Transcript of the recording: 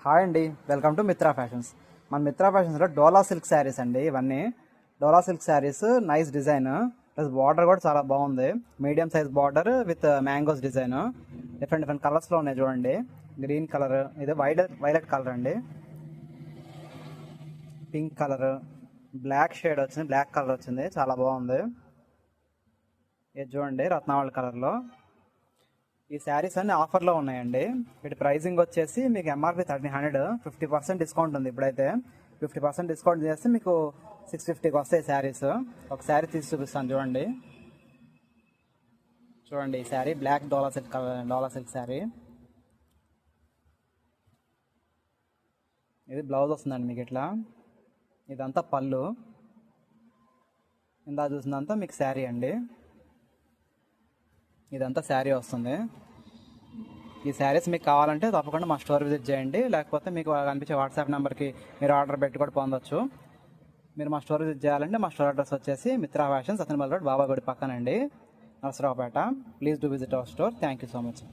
Hi అండి, welcome to Mitra fashions. మన మిత్రా ఫ్యాషన్స్లో డోలా సిల్క్ శారీస్ అండి. ఇవన్నీ Dola silk sarees, nice design plus border కూడా చాలా బాగుంది. Medium size border with mangoes design. Different different కలర్స్లో ఉన్నాయి చూడండి. గ్రీన్ కలర్, ఇది వైలెట్ కలర్ అండి, పింక్ కలర్, బ్లాక్ షేడ్ వచ్చింది, బ్లాక్ కలర్ వచ్చింది, చాలా బాగుంది. ఇది చూడండి రత్నావళి కలర్లో. ఈ శారీస్ అన్ని ఆఫర్లో ఉన్నాయండి. వీటి ప్రైసింగ్ వచ్చేసి మీకు ఎంఆర్పి 1300, 50% డిస్కౌంట్ ఉంది. ఇప్పుడైతే 50% డిస్కౌంట్ చేస్తే మీకు 650కి వస్తాయి శారీస్. ఒక శారీ తీసి చూపిస్తాను చూడండి. చూడండి ఈ శారీ బ్లాక్ డోలా సిల్క్ శారీ. ఇది బ్లౌజ్ వస్తుందండి మీకు ఇట్లా. ఇదంతా పళ్ళు, ఇందా చూసిందంతా మీకు శారీ అండి. ఇదంతా శారీ వస్తుంది. ఈ శారీస్ మీకు కావాలంటే తప్పకుండా మా స్టోర్ విజిట్ చేయండి, లేకపోతే మీకు కనిపించే వాట్సాప్ నెంబర్కి మీరు ఆర్డర్ పెట్టి కూడా పొందొచ్చు. మీరు మా స్టోర్ విజిట్ చేయాలంటే మా స్టోర్ అడ్రస్ వచ్చేసి మిత్రా ఫ్యాషన్స్, సత్యనపల్లి రోడ్, బాబాగుడి పక్కనండి, Narasaraopet. Please do visit our store. Thank you so much.